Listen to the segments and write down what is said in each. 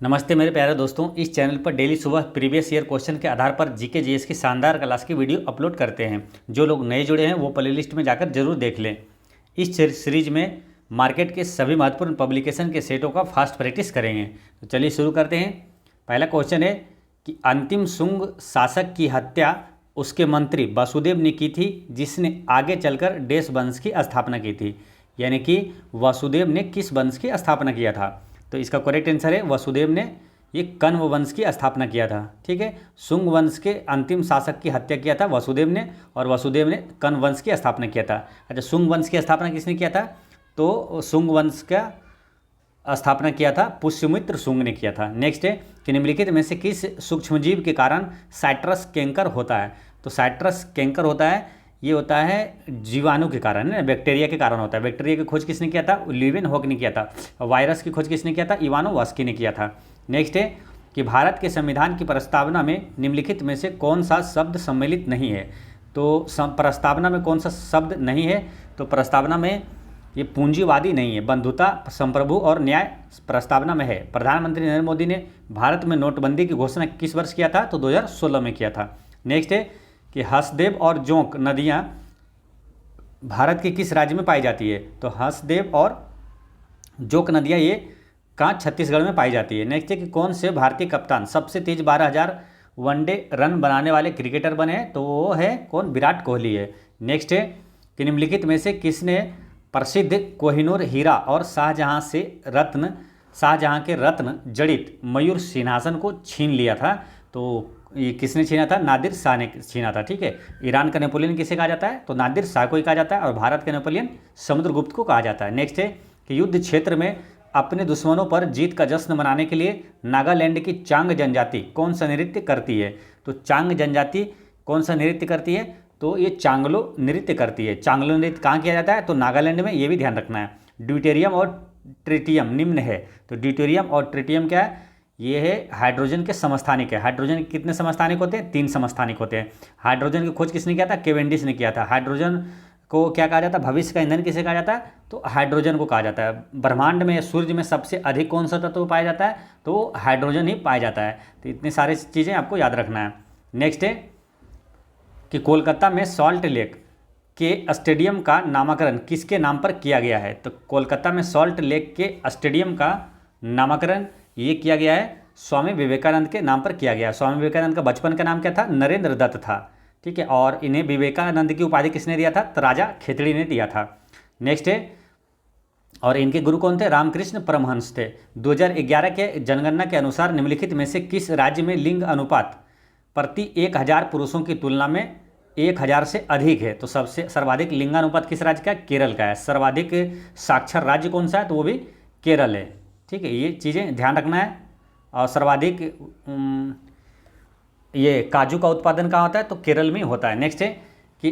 नमस्ते मेरे प्यारे दोस्तों। इस चैनल पर डेली सुबह प्रीवियस ईयर क्वेश्चन के आधार पर जीके जीएस की शानदार क्लास की वीडियो अपलोड करते हैं। जो लोग नए जुड़े हैं वो प्लेलिस्ट में जाकर जरूर देख लें। इस सीरीज में मार्केट के सभी महत्वपूर्ण पब्लिकेशन के सेटों का फास्ट प्रैक्टिस करेंगे। तो चलिए शुरू करते हैं। पहला क्वेश्चन है कि अंतिम शुंग शासक की हत्या उसके मंत्री वसुदेव ने की थी, जिसने आगे चलकर डेस वंश की स्थापना की थी। यानी कि वसुदेव ने किस वंश की स्थापना किया था? तो इसका करेक्ट आंसर है वसुदेव ने ये कण्व वंश की स्थापना किया था। ठीक है, शुंग वंश के अंतिम शासक की हत्या किया था वसुदेव ने, और वसुदेव ने कण्व वंश की स्थापना किया था। अच्छा, शुंग वंश की स्थापना किसने किया था? तो शुंग वंश का स्थापना किया था पुष्यमित्र शुंग ने किया था। नेक्स्ट है कि निम्नलिखित में से किस सूक्ष्मजीव के कारण साइट्रस कैंकर होता है? तो साइट्रस कैंकर होता है, ये होता है जीवाणु के कारण, है बैक्टीरिया के कारण होता है। बैक्टीरिया की खोज किसने किया था? लीवेनहॉक ने किया था। वायरस की खोज किसने किया था? इवानोव्स्की ने किया था। नेक्स्ट है कि भारत के संविधान की प्रस्तावना में निम्नलिखित में से कौन सा शब्द सम्मिलित नहीं है? तो प्रस्तावना में कौन सा शब्द नहीं है? तो प्रस्तावना में ये पूंजीवादी नहीं है, बंधुता, संप्रभु और न्याय प्रस्तावना में है। प्रधानमंत्री नरेंद्र मोदी ने भारत में नोटबंदी की घोषणा किस वर्ष किया था? तो 2016 में किया था। नेक्स्ट है कि हसदेव और जोंक नदियाँ भारत के किस राज्य में पाई जाती है? तो हसदेव और जोंक नदियाँ ये कहाँ? छत्तीसगढ़ में पाई जाती है। नेक्स्ट है कि कौन से भारतीय कप्तान सबसे तेज 12,000 वनडे रन बनाने वाले क्रिकेटर बने हैं? तो वो है कौन? विराट कोहली है। नेक्स्ट है कि निम्नलिखित में से किसने प्रसिद्ध कोहिनूर हीरा और शाहजहां के रत्न जड़ित मयूर सिंहासन को छीन लिया था? तो ये किसने छीना था? नादिर शाह ने छीना था। ठीक है, ईरान का नेपोलियन किसे कहा जाता है? तो नादिर शाह को ही कहा जाता है, और भारत का नेपोलियन समुद्रगुप्त को कहा जाता है। नेक्स्ट है कि युद्ध क्षेत्र में अपने दुश्मनों पर जीत का जश्न मनाने के लिए नागालैंड की चांग जनजाति कौन सा नृत्य करती है? तो चांग जनजाति कौन सा नृत्य करती है? तो ये चांगलो नृत्य करती है। चांगलो नृत्य कहाँ किया जाता है? तो नागालैंड में। ये भी ध्यान रखना है। ड्यूटेरियम और ट्रिटियम निम्न है। तो ड्यूटेरियम और ट्रिटियम क्या है? ये है हाइड्रोजन के समस्थानिक है। हाइड्रोजन के कितने समस्थानिक होते हैं? 3 समस्थानिक होते हैं। हाइड्रोजन की खोज किसने किया था? केवेंडिश ने किया था। हाइड्रोजन को क्या कहा जाता है? भविष्य का ईंधन किसे कहा जाता है? तो हाइड्रोजन को कहा जाता है। ब्रह्मांड में, सूर्य में सबसे अधिक कौन सा तत्व पाया जाता है? तो हाइड्रोजन ही पाया जाता है। तो इतनी सारी चीज़ें आपको याद रखना है। नेक्स्ट है कि कोलकाता में सॉल्ट लेक के स्टेडियम का नामकरण किसके नाम पर किया गया है? तो कोलकाता में सॉल्ट लेक के स्टेडियम का नामकरण ये किया गया है स्वामी विवेकानंद के नाम पर किया गया। स्वामी विवेकानंद का बचपन का नाम क्या था? नरेंद्र दत्त था। ठीक है, और इन्हें विवेकानंद की उपाधि किसने दिया था? तो राजा खेतड़ी ने दिया था। नेक्स्ट है, और इनके गुरु कौन थे? रामकृष्ण परमहंस थे। 2011 के जनगणना के अनुसार निम्नलिखित में से किस राज्य में लिंग अनुपात प्रति 1000 पुरुषों की तुलना में 1000 से अधिक है? तो सबसे सर्वाधिक लिंगानुपात किस राज्य का है? केरल का है। सर्वाधिक साक्षर राज्य कौन सा है? तो वो भी केरल है। ठीक है, ये चीज़ें ध्यान रखना है। और सर्वाधिक ये काजू का उत्पादन कहाँ होता है? तो केरल में होता है। नेक्स्ट है कि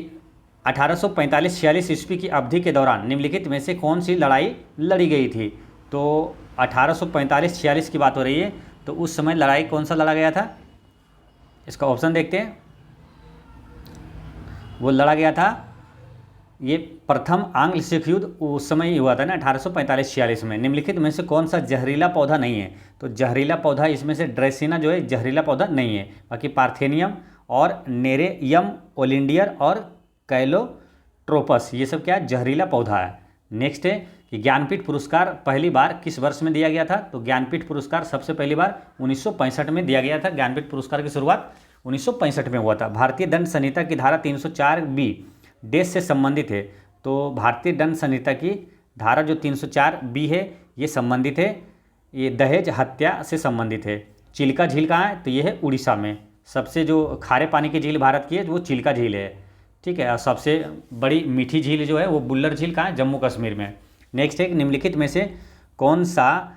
1845-46 ईस्वी की अवधि के दौरान निम्नलिखित में से कौन सी लड़ाई लड़ी गई थी? तो 1845-46 की बात हो रही है। तो उस समय लड़ाई कौन सा लड़ा गया था? इसका ऑप्शन देखते हैं। वो लड़ा गया था, ये प्रथम आंग्ल सिख युद्ध उस समय ही हुआ था ना, 1845-46 में। निम्नलिखित में से कौन सा जहरीला पौधा नहीं है? तो जहरीला पौधा इसमें से ड्रेसिना जो है जहरीला पौधा नहीं है। बाकी पार्थेनियम और नेरेयम ओलिंडियर और कैलोट्रोपस ये सब क्या है? जहरीला पौधा है। नेक्स्ट है कि ज्ञानपीठ पुरस्कार पहली बार किस वर्ष में दिया गया था? तो ज्ञानपीठ पुरस्कार सबसे पहली बार 1965 में दिया गया था। ज्ञानपीठ पुरस्कार की शुरुआत 1965 में हुआ था। भारतीय दंड संहिता की धारा 304B देश से संबंधित है। तो भारतीय दंड संहिता की धारा जो 304B है ये संबंधित है, ये दहेज हत्या से संबंधित है। चिल्का झील कहाँ है? तो ये है उड़ीसा में। सबसे जो खारे पानी की झील भारत की है वो चिल्का झील है। ठीक है, और सबसे बड़ी मीठी झील जो है वो बुल्लर झील कहाँ है? जम्मू कश्मीर में। नेक्स्ट है निम्नलिखित में से कौन सा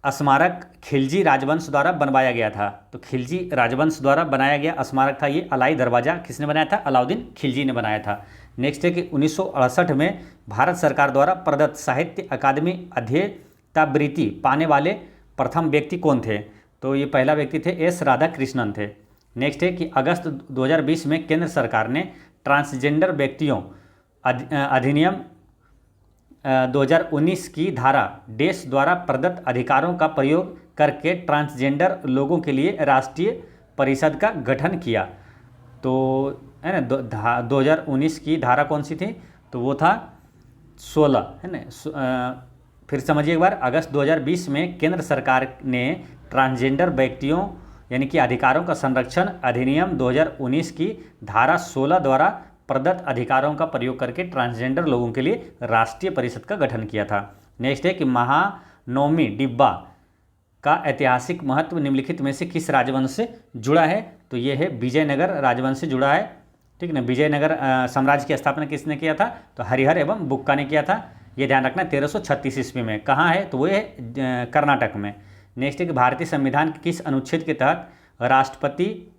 स्मारक खिलजी राजवंश द्वारा बनवाया गया था? तो खिलजी राजवंश द्वारा बनाया गया स्मारक था ये अलाई दरवाज़ा। किसने बनाया था? अलाउद्दीन खिलजी ने बनाया था। नेक्स्ट है कि 1968 में भारत सरकार द्वारा प्रदत्त साहित्य अकादमी अध्येतावृत्ति पाने वाले प्रथम व्यक्ति कौन थे? तो ये पहला व्यक्ति थे एस राधाकृष्णन थे। नेक्स्ट है कि अगस्त 2020 में केंद्र सरकार ने ट्रांसजेंडर व्यक्तियों अधिनियम 2019 की धारा देश द्वारा प्रदत्त अधिकारों का प्रयोग करके ट्रांसजेंडर लोगों के लिए राष्ट्रीय परिषद का गठन किया। तो है ना 2019 की धारा कौन सी थी, तो वो था 16, है ना। फिर समझिए एक बार, अगस्त 2020 में केंद्र सरकार ने ट्रांसजेंडर व्यक्तियों यानी कि अधिकारों का संरक्षण अधिनियम 2019 की धारा 16 द्वारा प्रदत्त अधिकारों का प्रयोग करके ट्रांसजेंडर लोगों के लिए राष्ट्रीय परिषद का गठन किया था। नेक्स्ट है कि महानवमी डिब्बा का ऐतिहासिक महत्व निम्नलिखित में से किस राजवंश से जुड़ा है, तो ये है विजयनगर राजवंश से जुड़ा है, ठीक ना। विजयनगर साम्राज्य की स्थापना किसने किया था, तो हरिहर एवं बुक्का ने किया था। ये ध्यान रखना 1336 ईस्वी में। कहाँ है, तो वो है कर्नाटक में। नेक्स्ट है कि भारतीय संविधान के किस अनुच्छेद के तहत राष्ट्रपति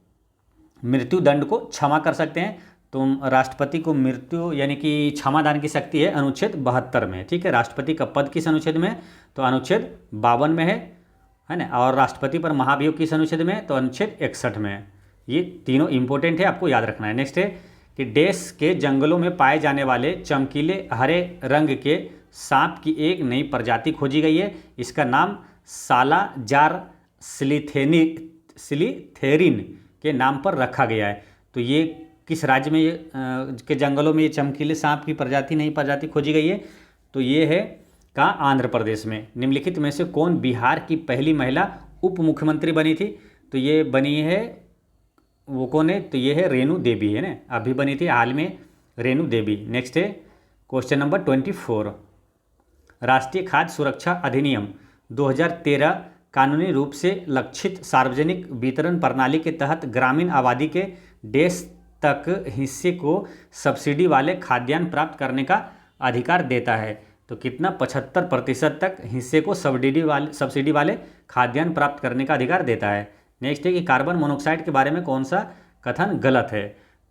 मृत्यु दंड को क्षमा कर सकते हैं, तो राष्ट्रपति को मृत्यु यानी कि क्षमादान की शक्ति है अनुच्छेद 72 में, ठीक है। राष्ट्रपति का पद किस अनुच्छेद में, तो अनुच्छेद 52 में है ना। और राष्ट्रपति पर महाभियोग किस अनुच्छेद में, तो अनुच्छेद 61 में है। ये तीनों इंपॉर्टेंट है, आपको याद रखना है। नेक्स्ट है कि देश के जंगलों में पाए जाने वाले चमकीले हरे रंग के सांप की एक नई प्रजाति खोजी गई है। इसका नाम सालाजार सिलिथेरिन के नाम पर रखा गया है। तो ये किस राज्य में के जंगलों में ये चमकीले सांप की नई प्रजाति खोजी गई है, तो ये है कहाँ, आंध्र प्रदेश में। निम्नलिखित में से कौन बिहार की पहली महिला उप मुख्यमंत्री बनी थी, तो ये बनी है, वो कौन है, तो ये है रेणु देवी, है ना। अभी बनी थी हाल में रेणु देवी। नेक्स्ट है क्वेश्चन नंबर 24, राष्ट्रीय खाद्य सुरक्षा अधिनियम 2013 कानूनी रूप से लक्षित सार्वजनिक वितरण प्रणाली के तहत ग्रामीण आबादी के देश तक हिस्से को सब्सिडी वाले खाद्यान्न प्राप्त करने का अधिकार देता है। तो कितना, 75% तक हिस्से को सब्सिडी वाले खाद्यान्न प्राप्त करने का अधिकार देता है। नेक्स्ट है कि कार्बन मोनोऑक्साइड के बारे में कौन सा कथन गलत है,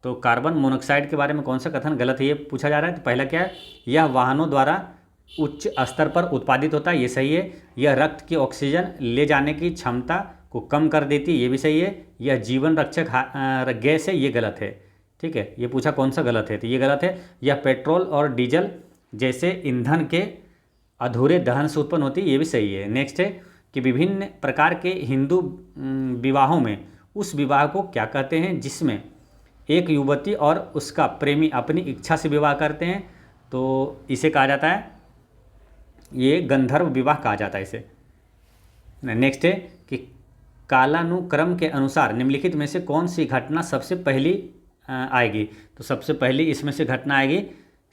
तो कार्बन मोनोऑक्साइड के बारे में कौन सा कथन गलत है ये पूछा जा रहा है। तो पहला क्या है, यह वाहनों द्वारा उच्च स्तर पर उत्पादित होता है, ये सही है। यह रक्त की ऑक्सीजन ले जाने की क्षमता को कम कर देती है, ये भी सही है। यह जीवन रक्षक गैस है, ये गलत है, ठीक है। ये पूछा कौन सा गलत है, तो ये गलत है। यह पेट्रोल और डीजल जैसे ईंधन के अधूरे दहन से उत्पन्न होती है, ये भी सही है। नेक्स्ट है कि विभिन्न प्रकार के हिंदू विवाहों में उस विवाह को क्या कहते हैं जिसमें एक युवती और उसका प्रेमी अपनी इच्छा से विवाह करते हैं, तो इसे कहा जाता है, ये गंधर्व विवाह कहा जाता है इसे। नेक्स्ट है कि कालानुक्रम के अनुसार निम्नलिखित में से कौन सी घटना सबसे पहली आएगी, तो सबसे पहली इसमें से घटना आएगी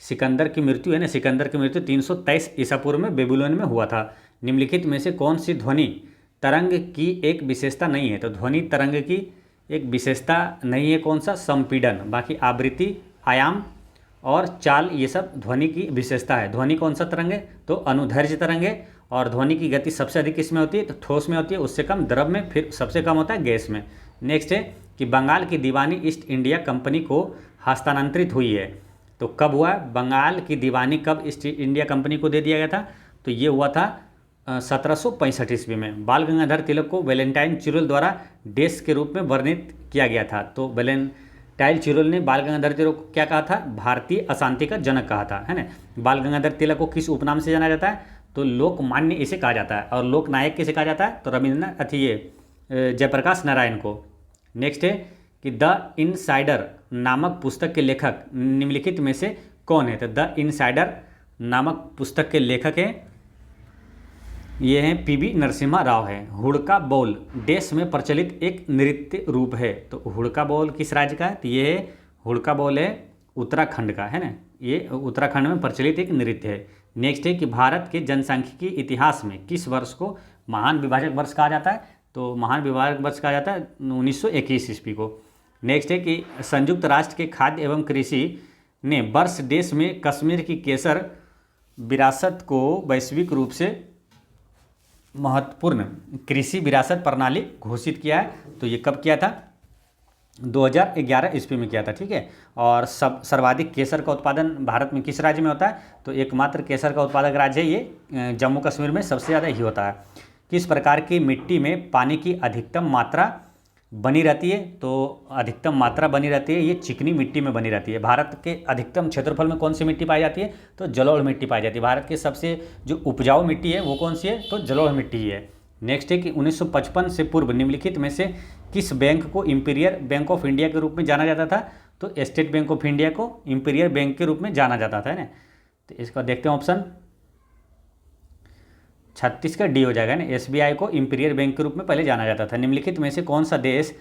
सिकंदर की मृत्यु, है ना। सिकंदर की मृत्यु 323 ईसा पूर्व में बेबीलोन में हुआ था। निम्नलिखित में से कौन सी ध्वनि तरंग की एक विशेषता नहीं है, तो ध्वनि तरंग की एक विशेषता नहीं है कौन सा, संपीड़न। बाकी आवृत्ति, आयाम और चाल ये सब ध्वनि की विशेषता है। ध्वनि कौन सा तरंग है, तो अनुदैर्घ्य तरंग है। और ध्वनि की गति सबसे अधिक किसमें होती है, तो ठोस में होती है, उससे कम द्रव में, फिर सबसे कम होता है गैस में। नेक्स्ट है कि बंगाल की दीवानी ईस्ट इंडिया कंपनी को हस्तांतरित हुई है, तो कब हुआ, बंगाल की दीवानी कब ईस्ट इंडिया कंपनी को दे दिया गया था, तो ये हुआ था 1765 ईस्वी में। बाल गंगाधर तिलक को वैलेंटाइन चिरुल द्वारा देश के रूप में वर्णित किया गया था, तो वैलेंटाइन चिरुल ने बाल गंगाधर तिलक को क्या कहा था, भारतीय अशांति का जनक कहा था, है ना। बाल गंगाधर तिलक को किस उपनाम से जाना जाता है, तो लोकमान्य इसे कहा जाता है। और लोकनायक किसे कहा जाता है, तो रविंद्रनाथ जयप्रकाश नारायण को। नेक्स्ट है कि द इनसाइडर नामक पुस्तक के लेखक निम्नलिखित में से कौन है, तो द इनसाइडर नामक पुस्तक के लेखक हैं, ये हैं पीवी नरसिम्हा राव है। हुड़का बोल देश में प्रचलित एक नृत्य रूप है, तो हुड़का बोल किस राज्य का है, तो ये हुड़का बोल है उत्तराखंड का, है ना। ये उत्तराखंड में प्रचलित एक नृत्य है। नेक्स्ट है कि भारत के जनसांख्यिकी इतिहास में किस वर्ष को महान विभाजक वर्ष कहा जाता है, तो महान विभाजक वर्ष कहा जाता है 1921 ईस्वी को। नेक्स्ट है कि संयुक्त राष्ट्र के खाद्य एवं कृषि ने वर्ष देश में कश्मीर की केसर विरासत को वैश्विक रूप से महत्वपूर्ण कृषि विरासत प्रणाली घोषित किया है, तो ये कब किया था, 2011 ईस्वी में किया था, ठीक है। और सर्वाधिक केसर का उत्पादन भारत में किस राज्य में होता है, तो एकमात्र केसर का उत्पादक राज्य है ये जम्मू कश्मीर में सबसे ज़्यादा ही होता है। किस प्रकार की मिट्टी में पानी की अधिकतम मात्रा बनी रहती है, तो अधिकतम मात्रा बनी रहती है ये चिकनी मिट्टी में बनी रहती है। भारत के अधिकतम क्षेत्रफल में कौन सी मिट्टी पाई जाती है, तो जलोढ़ मिट्टी पाई जाती है। भारत के सबसे जो उपजाऊ मिट्टी है वो कौन सी है, तो जलोढ़ मिट्टी ही है। नेक्स्ट है कि 1955 से पूर्व निम्नलिखित में से किस बैंक को इंपीरियल बैंक ऑफ इंडिया के रूप में जाना जाता था? तो स्टेट बैंक ऑफ इंडिया को इंपीरियल बैंक के रूप में जाना जाता था, है ना। तो इसका देखते हैं ऑप्शन 36 का डी हो जाएगा ना। एसबीआई को इंपीरियल बैंक के रूप में पहले जाना जाता था। निम्नलिखित में से कौन सा देश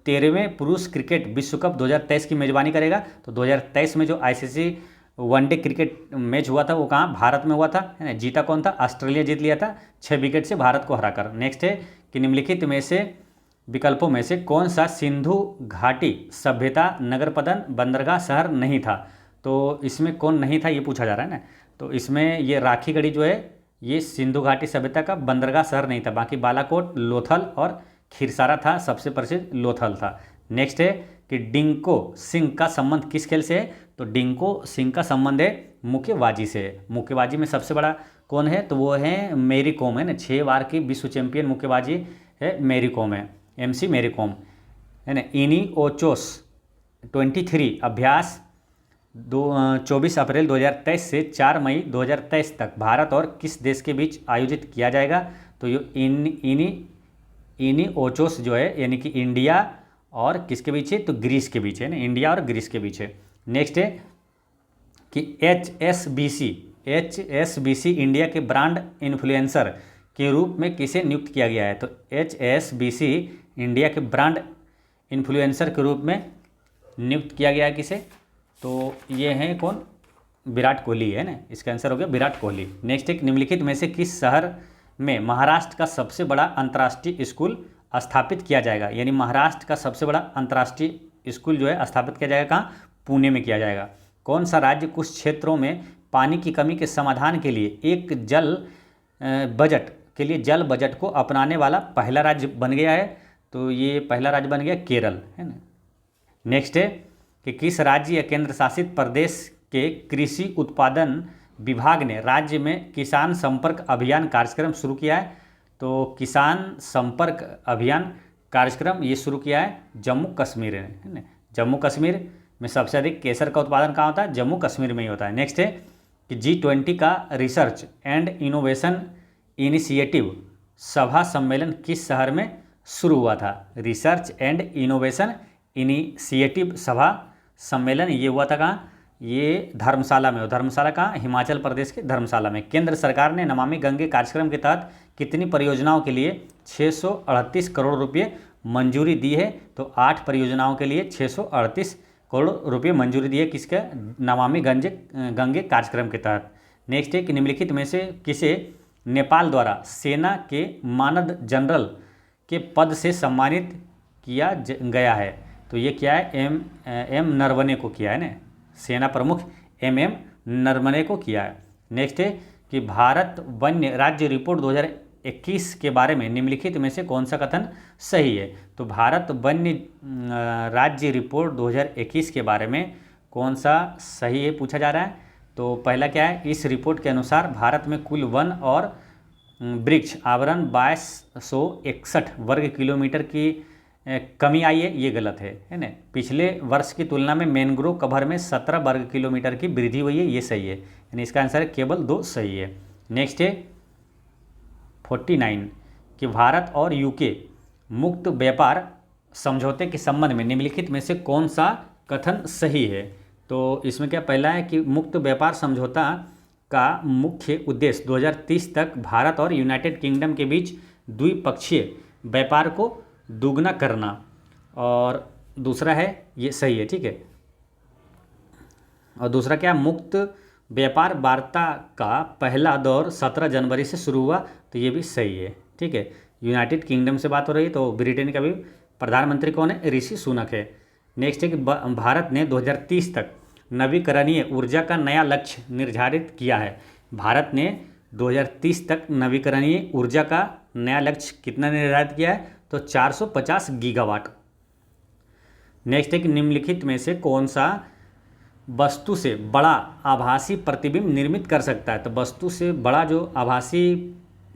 13वें पुरुष क्रिकेट विश्व कप 2023 की मेजबानी करेगा? तो 2023 में जो आईसीसी वनडे क्रिकेट मैच हुआ था वो कहाँ? भारत में हुआ था, है ना। जीता कौन था? ऑस्ट्रेलिया जीत लिया था 6 विकेट से भारत को हराकर। नेक्स्ट है कि निम्नलिखित में से विकल्पों में से कौन सा सिंधु घाटी सभ्यता नगर प्रधान बंदरगाह शहर नहीं था? तो इसमें कौन नहीं था ये पूछा जा रहा है ना। तो इसमें ये राखीगढ़ी जो है ये सिंधु घाटी सभ्यता का बंदरगाह शहर नहीं था। बाकी बालाकोट, लोथल और खिरसारा था, सबसे प्रसिद्ध लोथल था। नेक्स्ट है कि डिंको सिंह का संबंध किस खेल से है? तो डिंको सिंह का संबंध है मुक्केबाजी से। मुक्केबाजी में सबसे बड़ा कौन है? तो वो है मेरी कॉम, है ना। 6 बार की विश्व चैंपियन मुक्केबाजी है मेरी कॉम है, MC मेरी कॉम, है ना। इनी ओचोस 23 अभ्यास 24 अप्रैल 2023 से 4 मई 2023 तक भारत और किस देश के बीच आयोजित किया जाएगा? तो ये इनी ओचोस जो है यानी कि इंडिया और किसके बीच है? तो ग्रीस के बीच है ना, इंडिया और ग्रीस के बीच है। नेक्स्ट है कि HSBC इंडिया के ब्रांड इन्फ्लुएंसर के रूप में किसे नियुक्त किया गया है? तो HSBC इंडिया के ब्रांड इन्फ्लुएंसर के रूप में नियुक्त किया गया है किसे? तो ये हैं कौन? विराट कोहली, है ना। इसका आंसर हो गया विराट कोहली। नेक्स्ट एक निम्नलिखित में से किस शहर में महाराष्ट्र का सबसे बड़ा अंतर्राष्ट्रीय स्कूल स्थापित किया जाएगा? यानी महाराष्ट्र का सबसे बड़ा अंतर्राष्ट्रीय स्कूल जो है स्थापित किया जाएगा कहाँ? पुणे में किया जाएगा। कौन सा राज्य कुछ क्षेत्रों में पानी की कमी के समाधान के लिए एक जल बजट को अपनाने वाला पहला राज्य बन गया है? तो ये पहला राज्य बन गया केरल, है ना। नेक्स्ट है कि किस राज्य या केंद्र शासित प्रदेश के कृषि उत्पादन विभाग ने राज्य में किसान संपर्क अभियान कार्यक्रम शुरू किया है? तो किसान संपर्क अभियान कार्यक्रम ये शुरू किया है जम्मू कश्मीर ने, है ना। जम्मू कश्मीर में सबसे अधिक केसर का उत्पादन कहाँ होता है? जम्मू कश्मीर में ही होता है। नेक्स्ट है कि G20 का रिसर्च एंड इनोवेशन इनिशिएटिव सभा सम्मेलन किस शहर में शुरू हुआ था? रिसर्च एंड इनोवेशन इनिशिएटिव सभा सम्मेलन ये हुआ था कहाँ? ये धर्मशाला में। धर्मशाला कहाँ? हिमाचल प्रदेश के धर्मशाला में। केंद्र सरकार ने नमामि गंगे कार्यक्रम के तहत कितनी परियोजनाओं के लिए 638 करोड़ रुपये मंजूरी दी है? तो 8 परियोजनाओं के लिए 638 करोड़ रुपये मंजूरी दी है किसके? नमामि गंगे कार्यक्रम के तहत। नेक्स्ट है कि निम्नलिखित में से किसे नेपाल द्वारा सेना के मानद जनरल के पद से सम्मानित किया गया है? तो ये क्या है? एम नरवणे को किया है ना। सेना प्रमुख MM नरवणे को किया है। नेक्स्ट है कि भारत वन्य राज्य रिपोर्ट 2021 के बारे में निम्नलिखित में से कौन सा कथन सही है? तो भारत वन्य राज्य रिपोर्ट 2021 के बारे में कौन सा सही है पूछा जा रहा है। तो पहला क्या है? इस रिपोर्ट के अनुसार भारत में कुल वन और वृक्ष आवरण 2261 वर्ग किलोमीटर की कमी आई है, ये गलत है ना। पिछले वर्ष की तुलना में मैंग्रोव कवर में 17 वर्ग किलोमीटर की वृद्धि हुई है, ये सही है। यानी इसका आंसर केवल 2 सही है। नेक्स्ट है 49 कि भारत और UK मुक्त व्यापार समझौते के संबंध में निम्नलिखित में से कौन सा कथन सही है? तो इसमें क्या पहला है कि मुक्त व्यापार समझौता का मुख्य उद्देश्य 2030 तक भारत और यूनाइटेड किंगडम के बीच द्विपक्षीय व्यापार को दुगना करना, और दूसरा है ये सही है, ठीक है। और दूसरा क्या? मुक्त व्यापार वार्ता का पहला दौर 17 जनवरी से शुरू हुआ, तो ये भी सही है, ठीक है। यूनाइटेड किंगडम से बात हो रही है, तो ब्रिटेन का भी प्रधानमंत्री कौन है? ऋषि सुनक है। नेक्स्ट है कि भारत ने 2030 तक नवीकरणीय ऊर्जा का नया लक्ष्य निर्धारित किया है। भारत ने 2030 तक नवीकरणीय ऊर्जा का नया लक्ष्य कितना निर्धारित किया है? तो 450 गीगावाट। नेक्स्ट है कि निम्नलिखित में से कौन सा वस्तु से बड़ा आभासी प्रतिबिंब निर्मित कर सकता है? तो वस्तु से बड़ा जो आभासी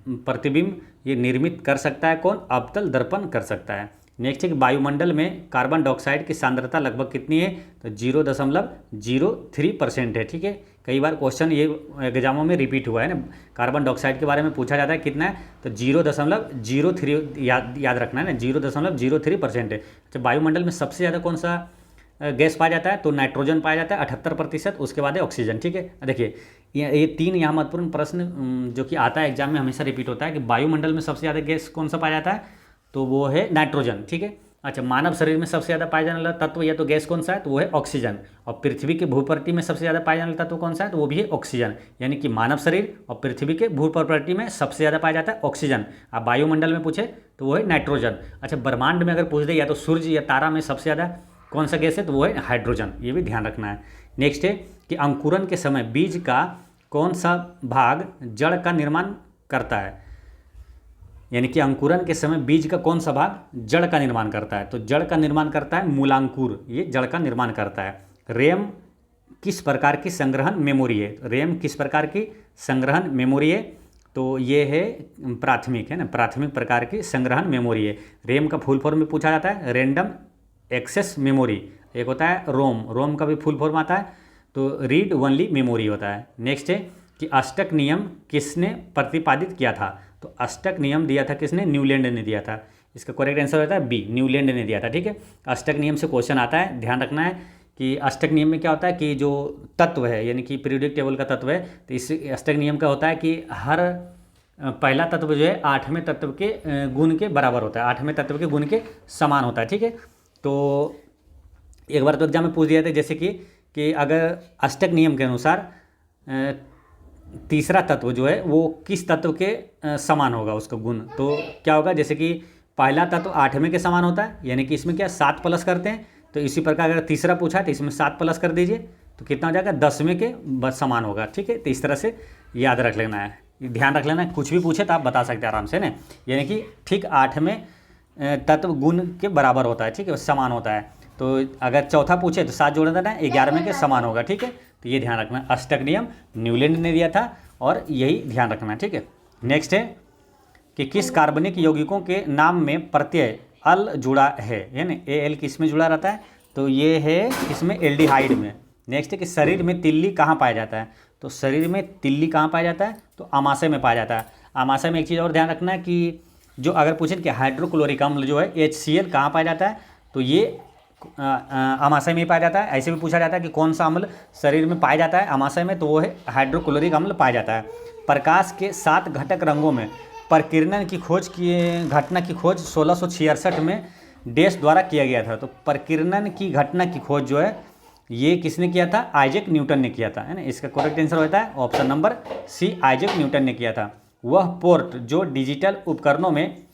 प्रतिबिंब ये निर्मित कर सकता है कौन? अवतल दर्पण कर सकता है। नेक्स्ट है कि वायुमंडल में कार्बन डाइऑक्साइड की सांद्रता लगभग कितनी है? तो 0.03% है, ठीक है। कई बार क्वेश्चन ये एग्जामों में रिपीट हुआ है ना, कार्बन डाइऑक्साइड के बारे में पूछा जाता है कितना है, तो 0.03 याद रखना है ना, 0.03% है। अच्छा, वायुमंडल में सबसे ज़्यादा कौन सा गैस पाया जाता है, तो नाइट्रोजन पाया जाता है 78%, उसके बाद है ऑक्सीजन। ठीक है, देखिए ये तीन यहाँ महत्वपूर्ण प्रश्न जो कि आता है एग्जाम में, हमेशा रिपीट होता है कि वायुमंडल में सबसे ज़्यादा गैस कौन सा पाया जाता है, तो वो है नाइट्रोजन। ठीक है, अच्छा, मानव शरीर में सबसे ज़्यादा पाया जाने वाला तत्व या तो गैस कौन सा है, तो वो है ऑक्सीजन। और पृथ्वी के भूप्रकृति में सबसे ज़्यादा पाया जाने वाला तत्व कौन सा है, तो वो भी है ऑक्सीजन। यानी कि मानव शरीर और पृथ्वी के भूप्रकृति में सबसे ज़्यादा पाया जाता है ऑक्सीजन। अब वायुमंडल में पूछे तो वो है नाइट्रोजन। अच्छा, ब्रह्मांड में अगर पूछ दे या तो सूर्य या तारा में सबसे ज़्यादा कौन सा गैस है, तो वो है हाइड्रोजन। ये भी ध्यान रखना है। नेक्स्ट है कि अंकुरन के समय बीज का कौन सा भाग जड़ का निर्माण करता है, यानी कि अंकुरन के समय बीज का कौन सा भाग जड़ का निर्माण करता है, तो जड़ का निर्माण करता है मूलांकुर, ये जड़ का निर्माण करता है। रेम किस प्रकार की संग्रहण मेमोरी है, रेम किस प्रकार की संग्रहण मेमोरी है, तो ये है प्राथमिक, है ना, प्राथमिक प्रकार की संग्रहण मेमोरी है। रेम का फुल फॉर्म में पूछा जाता है रैंडम एक्सेस मेमोरी। एक होता है रोम, रोम का भी फुल फॉर्म आता है तो रीड ओनली मेमोरी होता है। नेक्स्ट है कि अष्टक नियम किसने प्रतिपादित किया था, तो अष्टक नियम दिया था किसने, न्यूलैंड ने दिया था। इसका करेक्ट आंसर होता है बी, न्यूलैंड ने दिया था। ठीक है, अष्टक नियम से क्वेश्चन आता है, ध्यान रखना है कि अष्टक नियम में क्या होता है कि जो तत्व है यानी कि पीरियोडिक टेबल का तत्व है, तो इस अष्टक नियम का होता है कि हर पहला तत्व जो है 8वें तत्व के गुण के बराबर होता है, 8वें तत्व के गुण के समान होता है। ठीक है, तो एक बार तो एग्जाम में पूछ दिया था जैसे कि अगर अष्टक नियम के अनुसार तीसरा तत्व जो है वो किस तत्व के समान होगा उसका गुण, तो क्या होगा, जैसे कि पहला तत्व 8वें के समान होता है, यानी कि इसमें क्या 7 प्लस करते हैं, तो इसी प्रकार अगर तीसरा पूछा है तो इसमें 7 प्लस कर दीजिए तो कितना हो जाएगा, 10वें के बस समान होगा। ठीक है, तो इस तरह से याद रख लेना है, ध्यान रख लेना है, कुछ भी पूछे तो आप बता सकते हैं आराम से ना, यानी कि ठीक 8वें तत्व गुण के बराबर होता है। ठीक है, समान होता है, तो अगर चौथा पूछे तो 7 जोड़ देना, 11वें के समान होगा। ठीक है, तो ये ध्यान रखना, अष्टक नियम न्यूलैंड ने दिया था और यही ध्यान रखना। ठीक है, नेक्स्ट है कि किस कार्बनिक यौगिकों के नाम में प्रत्यय अल जुड़ा है, यानी एल किस में जुड़ा रहता है, तो ये है इसमें एल्डिहाइड में। नेक्स्ट है कि शरीर में तिल्ली कहाँ पाया जाता है, तो शरीर में तिल्ली कहाँ पाया जाता है, तो अमाशय में पाया जाता है। अमाशय में एक चीज़ और ध्यान रखना है कि जो अगर पूछे कि हाइड्रोक्लोरिक अम्ल जो है HCl कहाँ पाया जाता है, तो ये अमाशय में पाया जाता है। ऐसे भी पूछा जाता है कि कौन सा अम्ल शरीर में पाया जाता है अमाशय में, तो वो है हाइड्रोक्लोरिक अम्ल पाया जाता है। प्रकाश के 7 घटक रंगों में प्रकीर्णन की खोज की घटना की खोज 1666 में डैश द्वारा किया गया था, तो प्रकीर्णन की घटना की खोज जो है ये किसने किया था, आइजैक न्यूटन ने किया था, है ना। इसका करेक्ट आंसर होता है option number C, Isaac Newton ने किया था। वह पोर्ट जो डिजिटल उपकरणों में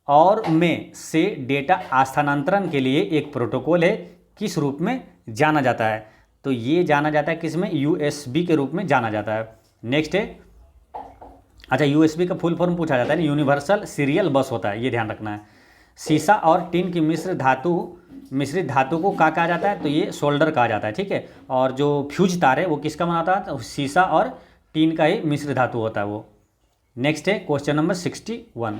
और में से डेटा स्थानांतरण के लिए एक प्रोटोकॉल है, किस रूप में जाना जाता है, तो ये जाना जाता है किस में, USB के रूप में जाना जाता है। नेक्स्ट है, अच्छा USB का फुल फॉर्म पूछा जाता है ना, यूनिवर्सल सीरियल बस होता है, ये ध्यान रखना है। सीसा और टिन की मिश्रित धातु को क्या कहा जाता है, तो ये सोल्डर कहा जाता है। ठीक है, और जो फ्यूज तार है वो किसका बना होता है, तो सीसा और टिन का ही मिश्र धातु होता है वो। नेक्स्ट है क्वेश्चन नंबर 61,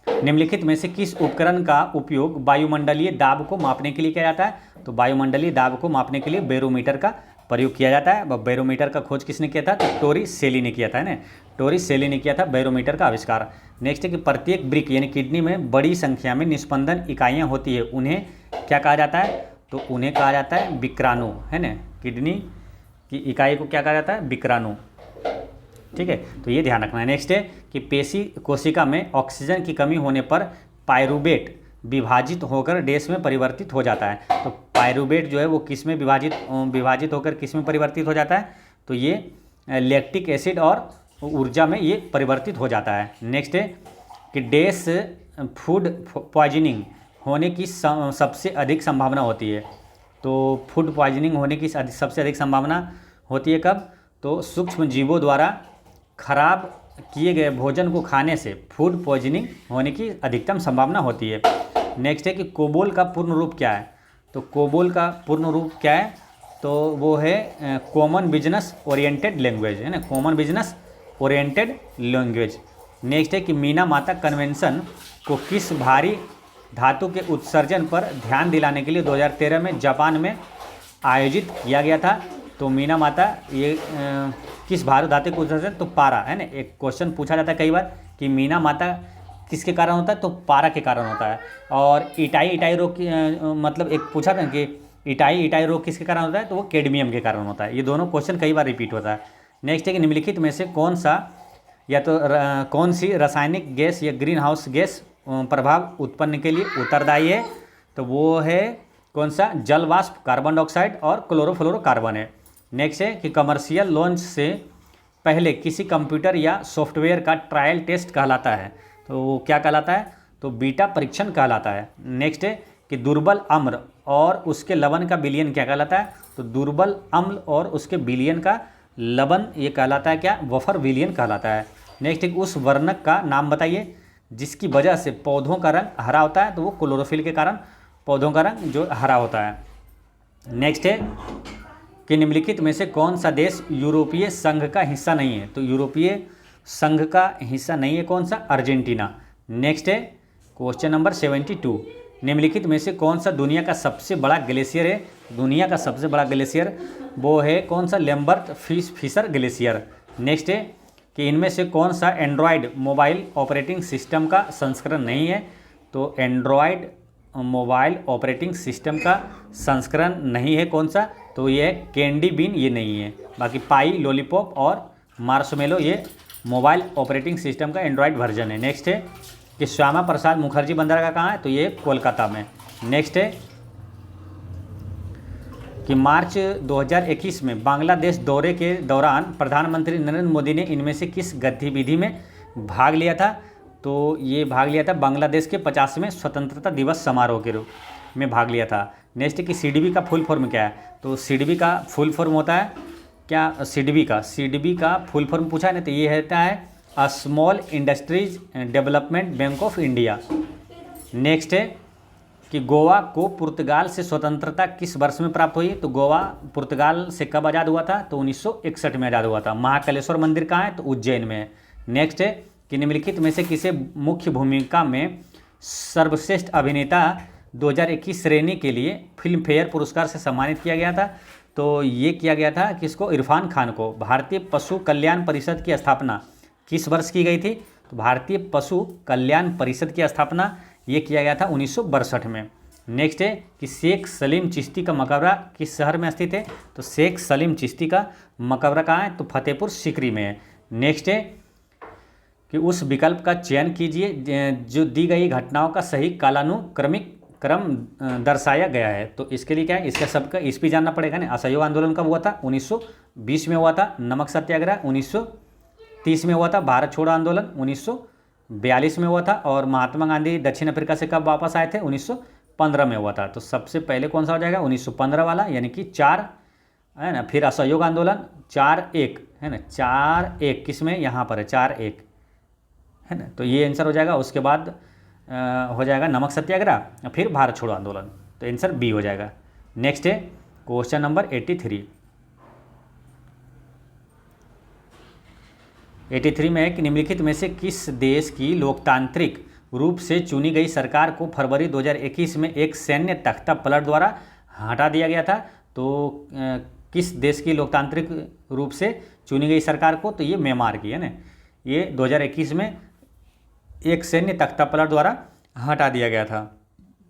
निम्नलिखित में से किस उपकरण का उपयोग वायुमंडलीय दाब को मापने के लिए किया जाता है, तो वायुमंडलीय दाब को मापने के लिए बैरोमीटर का प्रयोग किया जाता है। बैरोमीटर का खोज किसने किया था, तो टोरी सेली ने किया था, है ना, टोरी सेली ने किया था बैरोमीटर का आविष्कार। नेक्स्ट है कि प्रत्येक ब्रिक यानी किडनी में बड़ी संख्या में निस्पंदन इकाइयाँ होती है, उन्हें क्या कहा जाता है, तो उन्हें कहा जाता है विक्राणु, है ना, किडनी की इकाई को क्या कहा जाता है, विक्राणु। ठीक है, तो ये ध्यान रखना है। नेक्स्ट है कि पेशी कोशिका में ऑक्सीजन की कमी होने पर पायरुवेट विभाजित होकर डैश में परिवर्तित हो जाता है, तो पायरुवेट जो है वो किस में विभाजित होकर किस में परिवर्तित हो जाता है, तो ये लैक्टिक एसिड और ऊर्जा में ये परिवर्तित हो जाता है। नेक्स्ट है कि डैश फूड पॉइजनिंग होने की सबसे अधिक संभावना होती है, तो फूड पॉइजनिंग होने की सबसे अधिक संभावना होती है कब, तो सूक्ष्म जीवों द्वारा खराब किए गए भोजन को खाने से फूड पॉइजनिंग होने की अधिकतम संभावना होती है। नेक्स्ट है कि कोबोल का पूर्ण रूप क्या है, तो कोबोल का पूर्ण रूप क्या है, तो वो है कॉमन बिजनेस ओरिएंटेड लैंग्वेज, है ना, common business oriented language. Next है कि मीना माता कन्वेंशन को किस भारी धातु के उत्सर्जन पर ध्यान दिलाने के लिए 2013 में जापान में आयोजित किया गया था, तो मीना माता ये किस भार धातु को है? तो पारा, है ना। एक क्वेश्चन पूछा जाता है कई बार कि मीना माता किसके कारण होता है? तो पारा के कारण होता है। और इटाई रोग की मतलब एक पूछा था कि इटाई रोग किसके कारण होता है? तो वो कैडमियम के कारण होता है। ये दोनों क्वेश्चन कई बार रिपीट होता है। नेक्स्ट है कि निम्नलिखित में से कौन सा या तो कौन सी रासायनिक गैस या ग्रीन हाउस गैस प्रभाव उत्पन्न के लिए उत्तरदायी है? तो वो है कौन सा? जल वाष्प, कार्बन डाइऑक्साइड और क्लोरोफ्लोरोकार्बन है। नेक्स्ट है कि कमर्शियल लॉन्च से पहले किसी कंप्यूटर या सॉफ्टवेयर का ट्रायल टेस्ट कहलाता है? तो वो क्या कहलाता है? तो बीटा परीक्षण कहलाता है। नेक्स्ट है कि दुर्बल अम्ल और उसके लवण का विलयन क्या कहलाता है? तो दुर्बल अम्ल और उसके विलयन का लवण ये कहलाता है क्या? वफर विलयन कहलाता है। नेक्स्ट है उस वर्णक का नाम बताइए जिसकी वजह से पौधों का रंग हरा होता है? तो वो क्लोरोफिल के कारण पौधों का रंग जो हरा होता है। नेक्स्ट है कि निम्नलिखित में से कौन सा देश यूरोपीय संघ का हिस्सा नहीं है? तो यूरोपीय संघ का हिस्सा नहीं है कौन सा? अर्जेंटीना। नेक्स्ट है क्वेश्चन नंबर 72, निम्नलिखित में से कौन सा दुनिया का सबसे बड़ा ग्लेशियर है? दुनिया का सबसे बड़ा ग्लेशियर वो है कौन सा? Lambert Fisher glacier. नेक्स्ट है कि इनमें से कौन सा एंड्रॉयड मोबाइल ऑपरेटिंग सिस्टम का संस्करण नहीं है? तो एंड्रॉयड मोबाइल ऑपरेटिंग सिस्टम का संस्करण नहीं है कौन सा? तो ये है कैंडी बीन, ये नहीं है। बाकी पाई, लॉलीपॉप और मार्शमेलो ये मोबाइल ऑपरेटिंग सिस्टम का एंड्रॉयड वर्जन है। नेक्स्ट है कि श्यामा प्रसाद मुखर्जी बंदरगाह कहाँ है? तो ये कोलकाता में। नेक्स्ट है कि मार्च 2021 में बांग्लादेश दौरे के दौरान प्रधानमंत्री नरेंद्र मोदी ने इनमें से किस गतिविधि में भाग लिया था? तो ये भाग लिया था बांग्लादेश के 50वें स्वतंत्रता दिवस समारोह के रूप में भाग लिया था। नेक्स्ट कि सीडीबी का फुल फॉर्म क्या है? तो सीडीबी का फुल फॉर्म होता है क्या? सीडीबी का फुल फॉर्म पूछा है ना, तो ये होता है small industries development bank of India. Next है कि गोवा को पुर्तगाल से स्वतंत्रता किस वर्ष में प्राप्त हुई? तो गोवा पुर्तगाल से कब आज़ाद हुआ था? तो 1961 में आज़ाद हुआ था। महाकालेश्वर मंदिर कहाँ है? तो उज्जैन में है। नेक्स्ट है कि निम्नलिखित में से किसे मुख्य भूमिका में सर्वश्रेष्ठ अभिनेता 2021 श्रेणी के लिए फिल्म फेयर पुरस्कार से सम्मानित किया गया था? तो ये किया गया था किसको? इरफान खान को। भारतीय पशु कल्याण परिषद की स्थापना किस वर्ष की गई थी? तो भारतीय पशु कल्याण परिषद की स्थापना ये किया गया था 1962 में। नेक्स्ट है कि शेख सलीम चिश्ती का मकबरा किस शहर में स्थित है? तो शेख सलीम चिश्ती का मकबरा कहाँ है? तो फतेहपुर सीकरी में है। नेक्स्ट है कि उस विकल्प का चयन कीजिए जो दी गई घटनाओं का सही कालानुक्रमिक क्रम दर्शाया गया है। तो इसके लिए क्या है? इसका सबका ईस्वी जानना पड़ेगा ना। असहयोग आंदोलन कब हुआ था? 1920 में हुआ था। नमक सत्याग्रह 1930 में हुआ था। भारत छोड़ो आंदोलन 1942 में हुआ था। और महात्मा गांधी दक्षिण अफ्रीका से कब वापस आए थे? 1915 में हुआ था। तो सबसे पहले कौन सा हो जाएगा? 1915 वाला, यानी कि 4 है ना। फिर असहयोग आंदोलन 4-1 है ना, 4-1 किस में? यहाँ पर है 4-1 है ना। तो ये आंसर हो जाएगा। उसके बाद हो जाएगा नमक सत्याग्रह, फिर भारत छोड़ो आंदोलन। तो आंसर बी हो जाएगा। नेक्स्ट है क्वेश्चन नंबर 83 में है कि निम्नलिखित में से किस देश की लोकतांत्रिक रूप से चुनी गई सरकार को फरवरी 2021 में एक सैन्य तख्ता पलट द्वारा हटा दिया गया था? तो किस देश की लोकतांत्रिक रूप से चुनी गई सरकार को? तो ये म्यांमार की है ना। ये 2021 में एक सैन्य तख्ता पलट द्वारा हटा दिया गया था।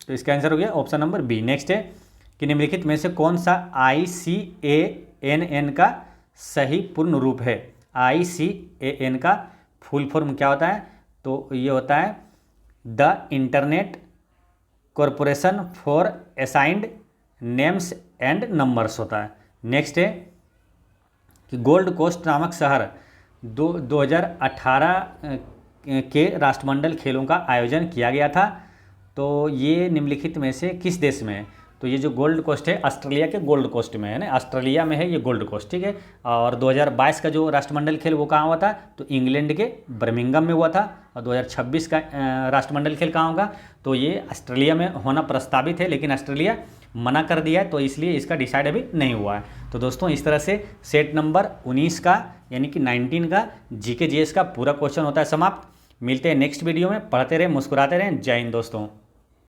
तो इसका आंसर हो गया ऑप्शन नंबर बी। नेक्स्ट है कि निम्नलिखित में से कौन सा ICANN का सही पूर्ण रूप है? ICAN का फुल फॉर्म क्या होता है? तो ये होता है the internet corporation for assigned names and numbers होता है। नेक्स्ट है कि गोल्ड कोस्ट नामक शहर 2018 के राष्ट्रमंडल खेलों का आयोजन किया गया था। तो ये निम्नलिखित में से किस देश में है? तो ये जो गोल्ड कोस्ट है ऑस्ट्रेलिया के गोल्ड कोस्ट में है ना, ऑस्ट्रेलिया में है ये गोल्ड कोस्ट, ठीक है। और 2022 का जो राष्ट्रमंडल खेल वो कहाँ हुआ था? तो इंग्लैंड के बर्मिंघम में हुआ था। और 2026 का राष्ट्रमंडल खेल कहाँ होगा? तो ये ऑस्ट्रेलिया में होना प्रस्तावित है, लेकिन ऑस्ट्रेलिया मना कर दिया है, तो इसलिए इसका डिसाइड अभी नहीं हुआ है। तो दोस्तों इस तरह से सेट नंबर 19 का यानी कि 19 का GK GS का पूरा क्वेश्चन होता है समाप्त। मिलते हैं नेक्स्ट वीडियो में। पढ़ते रहें, मुस्कुराते रहें। जय हिंद दोस्तों।